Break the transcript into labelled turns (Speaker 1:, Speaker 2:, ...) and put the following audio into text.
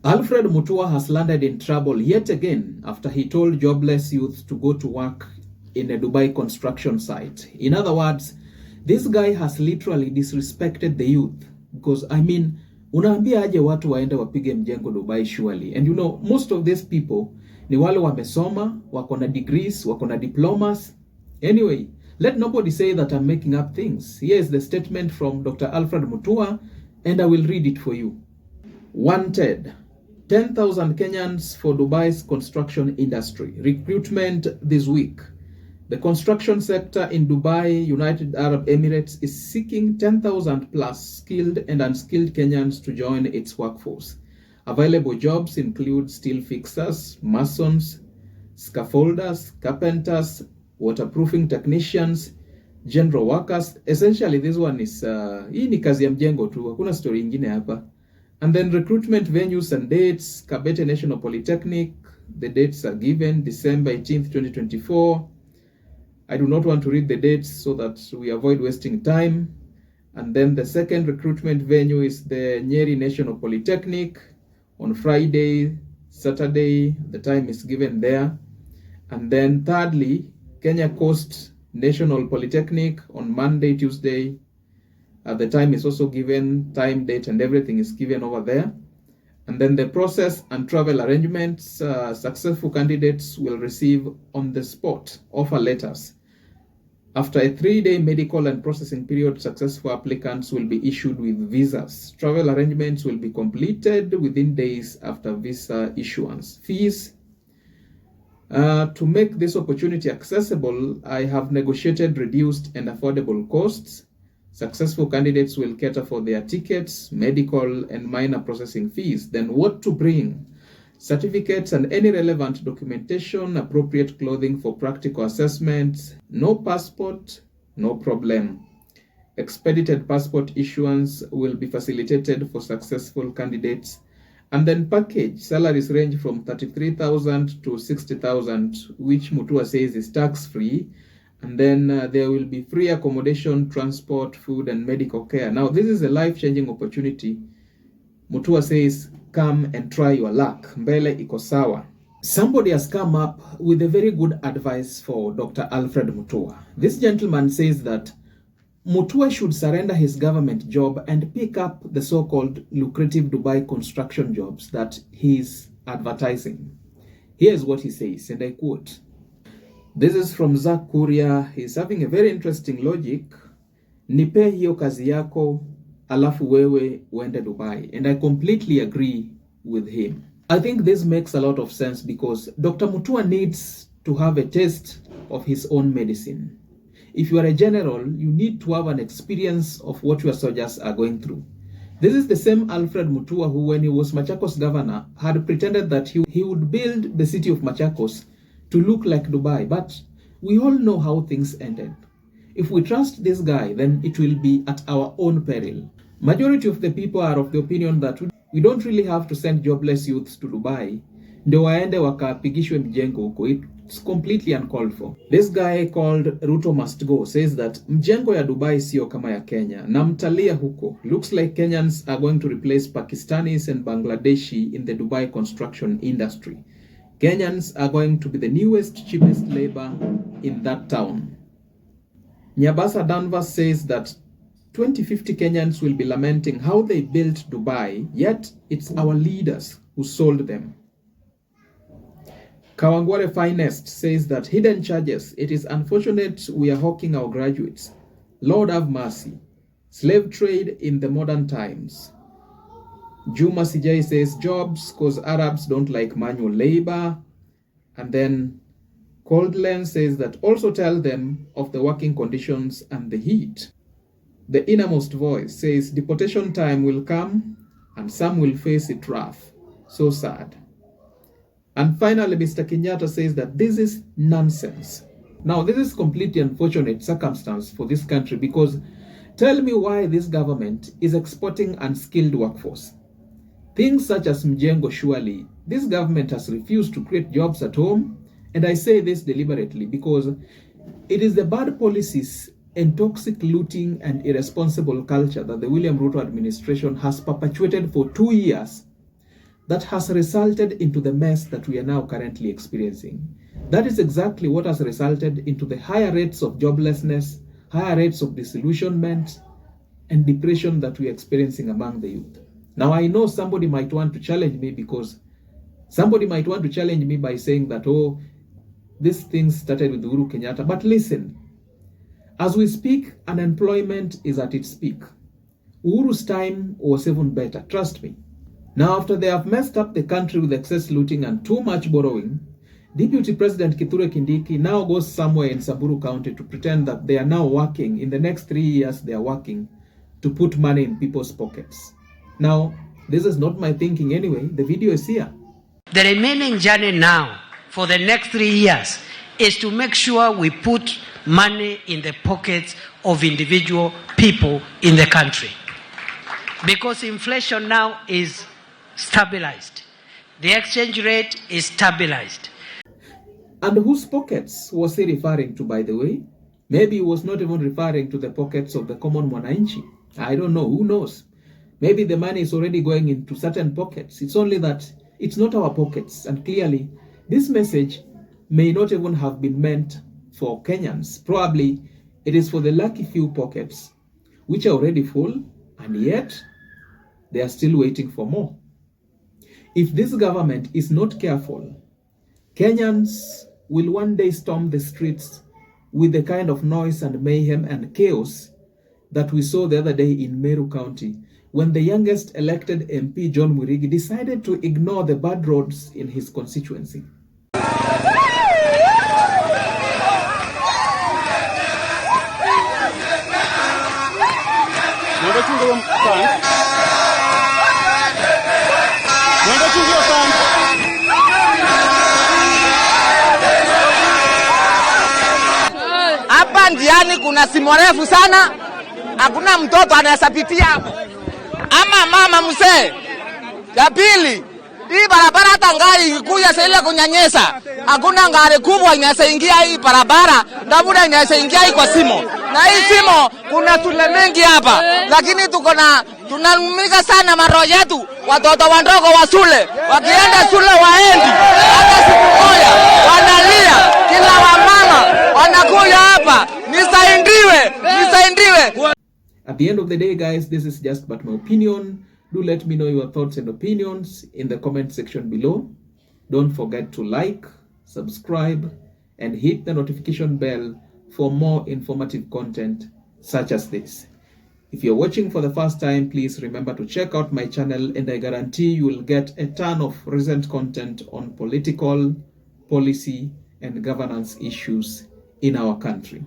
Speaker 1: Alfred Mutua has landed in trouble yet again after he told jobless youth to go to work in a Dubai construction site. In other words, this guy has literally disrespected the youth because, I mean, unaambia aje watu waende wapige mjengo Dubai surely. And you know, most of these people ni wale wamesoma, wako na degrees, wako na diplomas. Anyway, let nobody say that I'm making up things. Here is the statement from Dr. Alfred Mutua, and I will read it for you. Wanted. 10,000 Kenyans for Dubai's construction industry. Recruitment this week. The construction sector in Dubai, United Arab Emirates, is seeking 10,000 plus skilled and unskilled Kenyans to join its workforce. Available jobs include steel fixers, masons, scaffolders, carpenters, waterproofing technicians, general workers. Essentially, this one is hii ni kazi ya mjengo tu, hakuna story ingine hapa. And then recruitment venues and dates. Kabete National Polytechnic, the dates are given December 18th, 2024. I do not want to read the dates so that we avoid wasting time. And then the second recruitment venue is the Nyeri National Polytechnic on Friday, Saturday, the time is given there. And then thirdly, Kenya Coast National Polytechnic on Monday, Tuesday. The time is also given, time, date, and everything is given over there. And then the process and travel arrangements, successful candidates will receive on the spot offer letters. After a 3-day medical and processing period, successful applicants will be issued with visas. Travel arrangements will be completed within days after visa issuance. Fees. To make this opportunity accessible, I have negotiated reduced and affordable costs. Successful candidates will cater for their tickets, medical, and minor processing fees. Then what to bring? Certificates and any relevant documentation, appropriate clothing for practical assessments. No passport, no problem. Expedited passport issuance will be facilitated for successful candidates. And then package, salaries range from 33,000 to 60,000, which Mutua says is tax-free. And then there will be free accommodation, transport, food, and medical care. Now, this is a life-changing opportunity. Mutua says, come and try your luck. Mbele iko sawa. Somebody has come up with a very good advice for Dr. Alfred Mutua. This gentleman says that Mutua should surrender his government job and pick up the so-called lucrative Dubai construction jobs that he is advertising. Here's what he says, and I quote. This is from Zach Kuria. He's having a very interesting logic. Nipe hiyo kazi yako, alafu wewe uende Dubai. And I completely agree with him. I think this makes a lot of sense because Dr. Mutua needs to have a taste of his own medicine. If you are a general, you need to have an experience of what your soldiers are going through. This is the same Alfred Mutua who, when he was Machakos governor, had pretended that he would build the city of Machakos to look like Dubai, but we all know how things ended. If we trust this guy, then it will be at our own peril. Majority of the people are of the opinion that we don't really have to send jobless youths to Dubai. Ndio waende wakapigishwe mjengo huko. It's completely uncalled for. This guy called Ruto Must Go says that mjengo ya Dubai sio kama ya Kenya. Na mtalia huko. Looks like Kenyans are going to replace Pakistanis and Bangladeshi in the Dubai construction industry. Kenyans are going to be the newest, cheapest labor in that town. Nyabasa Danvers says that 2050 Kenyans will be lamenting how they built Dubai, yet it's our leaders who sold them. Kawangware Finest says that hidden charges, it is unfortunate we are hawking our graduates. Lord have mercy. Slave trade in the modern times. Juma Sijay says jobs cause Arabs don't like manual labor. And then Coldland says that also tell them of the working conditions and the heat. The innermost voice says deportation time will come and some will face it rough. So sad. And finally, Mr. Kenyatta says that this is nonsense. Now, this is completely unfortunate circumstance for this country because tell me why this government is exporting unskilled workforce. Things such as mjengo, surely, this government has refused to create jobs at home. And I say this deliberately because it is the bad policies and toxic looting and irresponsible culture that the William Ruto administration has perpetuated for 2 years that has resulted into the mess that we are now currently experiencing. That is exactly what has resulted into the higher rates of joblessness, higher rates of disillusionment, and depression that we are experiencing among the youth. Now, I know somebody might want to challenge me by saying that, oh, this thing started with Uhuru Kenyatta. But listen, as we speak, unemployment is at its peak. Uhuru's time was even better, trust me. Now, after they have messed up the country with excess looting and too much borrowing, Deputy President Kithure Kindiki now goes somewhere in Samburu County to pretend that they are now working. In the next 3 years, they are working to put money in people's pockets. Now, this is not my thinking anyway. The video is here.
Speaker 2: The remaining journey now for the next 3 years is to make sure we put money in the pockets of individual people in the country. Because inflation now is stabilized. The exchange rate is stabilized.
Speaker 1: And whose pockets was he referring to, by the way? Maybe he was not even referring to the pockets of the common mwananchi. I don't know, who knows? Maybe the money is already going into certain pockets. It's only that it's not our pockets. And clearly, this message may not even have been meant for Kenyans. Probably it is for the lucky few pockets, which are already full, and yet they are still waiting for more. If this government is not careful, Kenyans will one day storm the streets with the kind of noise and mayhem and chaos that we saw the other day in Meru County, when the youngest elected MP, John Mwirigi, decided to ignore the bad roads in his constituency.
Speaker 3: Hapa njiani kuna simo refu sana, hakuna mtoto anayesapitia hapo, ama mama mzee. Ya pili, hii barabara hata ngari ikikuja sasa kunyanyesa, hakuna ngari kubwa inayoingia hii barabara, ndabuda inayoingia hii kwa simo. Na hii simo kuna tule mengi hapa, lakini tunalumika sana maroho yetu, watoto wadogo wa shule, wakienda shule waendi, hata siku moja wanalia, kila wamama wanakuja hapa, nisaidie.
Speaker 1: At the end of the day, guys, this is just but my opinion. Do let me know your thoughts and opinions in the comment section below. Don't forget to like, subscribe, and hit the notification bell for more informative content such as this. If you're watching for the first time, please remember to check out my channel, and I guarantee you will get a ton of recent content on political, policy, and governance issues in our country.